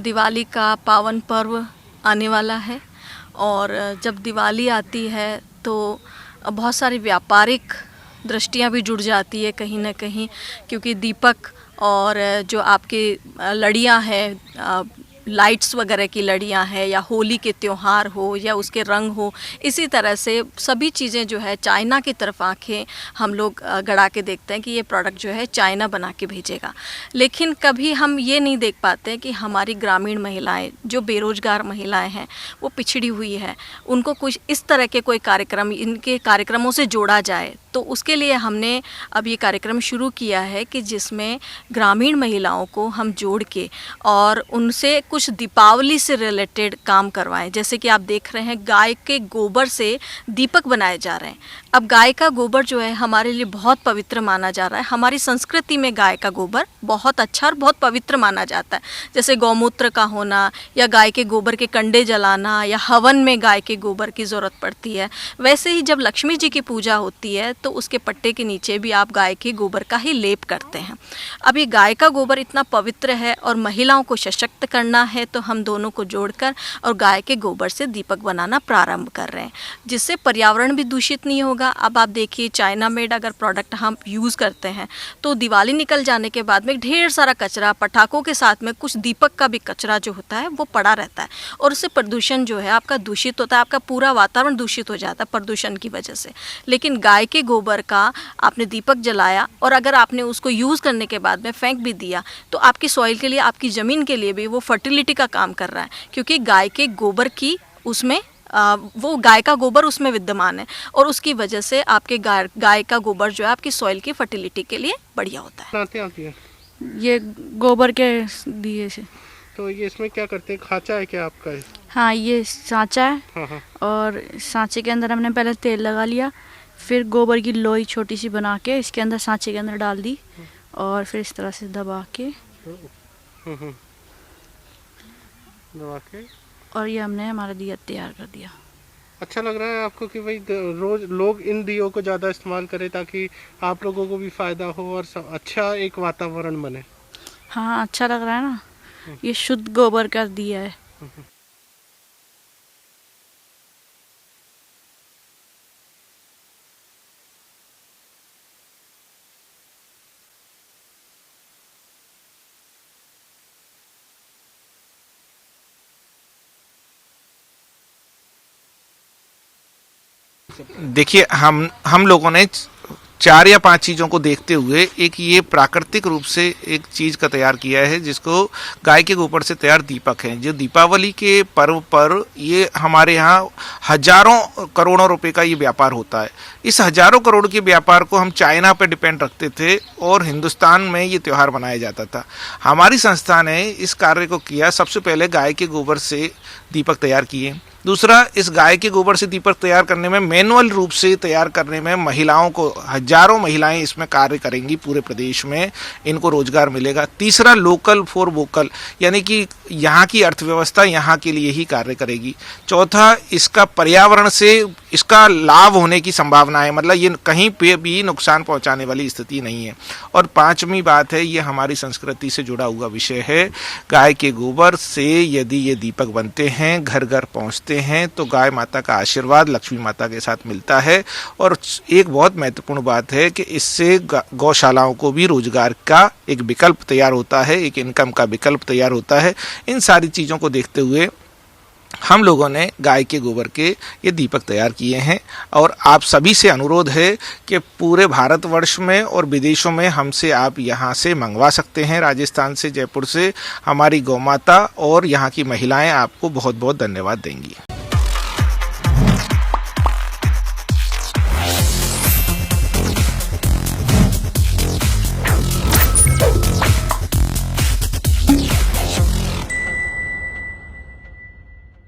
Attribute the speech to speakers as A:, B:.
A: दिवाली का पावन पर्व आने वाला है और जब दिवाली आती है तो बहुत सारी व्यापारिक दृष्टियाँ भी जुड़ जाती है कहीं ना कहीं, क्योंकि दीपक और जो आपकी लड़ियाँ हैं, लाइट्स वगैरह की लड़ियाँ हैं, या होली के त्यौहार हो या उसके रंग हो, इसी तरह से सभी चीज़ें जो है चाइना की तरफ आंखें हम लोग गड़ा के देखते हैं कि ये प्रोडक्ट जो है चाइना बना के भेजेगा। लेकिन कभी हम ये नहीं देख पाते कि हमारी ग्रामीण महिलाएं, जो बेरोजगार महिलाएं हैं, वो पिछड़ी हुई है, उनको कुछ इस तरह के कोई कार्यक्रम, इनके कार्यक्रमों से जोड़ा जाए। तो उसके लिए हमने अब ये कार्यक्रम शुरू किया है कि जिसमें ग्रामीण महिलाओं को हम जोड़ के और उनसे कुछ दीपावली से रिलेटेड काम करवाएं। जैसे कि आप देख रहे हैं गाय के गोबर से दीपक बनाए जा रहे हैं। अब गाय का गोबर जो है हमारे लिए बहुत पवित्र माना जा रहा है। हमारी संस्कृति में गाय का गोबर बहुत अच्छा और बहुत पवित्र माना जाता है। जैसे गौमूत्र का होना या गाय के गोबर के कंडे जलाना या हवन में गाय के गोबर की ज़रूरत पड़ती है। वैसे ही जब लक्ष्मी जी की पूजा होती है तो उसके पट्टे के नीचे भी आप गाय के गोबर का ही लेप करते हैं। अब ये गाय का गोबर इतना पवित्र है और महिलाओं को सशक्त करना है, तो हम दोनों को जोड़कर और गाय के गोबर से दीपक बनाना प्रारंभ कर रहे हैं, जिससे पर्यावरण भी दूषित नहीं होगा। अब आप देखिए, चाइना मेड अगर प्रोडक्ट हम यूज़ करते हैं तो दिवाली निकल जाने के बाद में ढेर सारा कचरा, पटाखों के साथ में कुछ दीपक का भी कचरा जो होता है वो पड़ा रहता है और उससे प्रदूषण जो है आपका दूषित होता है, आपका पूरा वातावरण दूषित हो जाता है प्रदूषण की वजह से। लेकिन गाय के गोबर का आपने दीपक जलाया और अगर आपने उसको यूज़ करने के बाद में फेंक भी दिया तो आपकी सॉइल के लिए, आपकी ज़मीन के लिए भी वो फर्टिलिटी का काम कर रहा है, क्योंकि गाय के गोबर की उसमें वो गाय का गोबर उसमें विद्यमान है और उसकी वजह से आपके गाय का गोबर जो है आपकी सॉइल की फर्टिलिटी के लिए बढ़िया होता है।
B: ये गोबर के दिए से।
C: तो ये इसमें क्या करते हैं, खांचा है क्या आपका?
B: हाँ, ये सांचा है।
C: हाँ।
B: और सांचे के अंदर हमने पहले तेल लगा लिया, फिर गोबर की लोई छोटी सी बना के इसके अंदर, सांचे के अंदर डाल दी और फिर इस तरह से दबा के और ये हमने हमारा दिया तैयार कर दिया।
C: अच्छा लग रहा है आपको कि भाई रोज लोग इन दियों को ज़्यादा इस्तेमाल करें ताकि आप लोगों को भी फ़ायदा हो और अच्छा एक वातावरण बने?
B: हाँ, अच्छा लग रहा है ना। ये शुद्ध गोबर का दिया है।
D: देखिए, हम लोगों ने 4 या 5 चीज़ों को देखते हुए एक ये प्राकृतिक रूप से एक चीज़ का तैयार किया है, जिसको गाय के गोबर से तैयार दीपक है। जो दीपावली के पर्व पर ये हमारे यहाँ हजारों करोड़ों रुपए का ये व्यापार होता है। इस हजारों करोड़ के व्यापार को हम चाइना पर डिपेंड रखते थे और हिंदुस्तान में ये त्यौहार मनाया जाता था। हमारी संस्था ने इस कार्य को किया। सबसे पहले गाय के गोबर से दीपक तैयार किए। दूसरा, इस गाय के गोबर से दीपक तैयार करने में, मैनुअल रूप से तैयार करने में महिलाओं को, हजारों महिलाएं इसमें कार्य करेंगी पूरे प्रदेश में, इनको रोजगार मिलेगा। तीसरा, लोकल फॉर वोकल, यानी कि यहाँ की अर्थव्यवस्था यहाँ के लिए ही कार्य करेगी। चौथा, इसका पर्यावरण से इसका लाभ होने की संभावना है, मतलब ये कहीं पे भी नुकसान पहुँचाने वाली स्थिति नहीं है। और पाँचवीं बात है, ये हमारी संस्कृति से जुड़ा हुआ विषय है। गाय के गोबर से यदि ये दीपक बनते हैं, घर घर पहुँचते हैं, तो गाय माता का आशीर्वाद लक्ष्मी माता के साथ मिलता है। और एक बहुत महत्वपूर्ण बात है कि इससे गौशालाओं को भी रोजगार का एक विकल्प तैयार होता है, एक इनकम का विकल्प तैयार होता है। इन सारी चीज़ों को देखते हुए हम लोगों ने गाय के गोबर के ये दीपक तैयार किए हैं। और आप सभी से अनुरोध है कि पूरे भारतवर्ष में और विदेशों में हमसे आप यहाँ से मंगवा सकते हैं, राजस्थान से, जयपुर से। हमारी गौ माता और यहाँ की महिलाएं आपको बहुत बहुत धन्यवाद देंगी।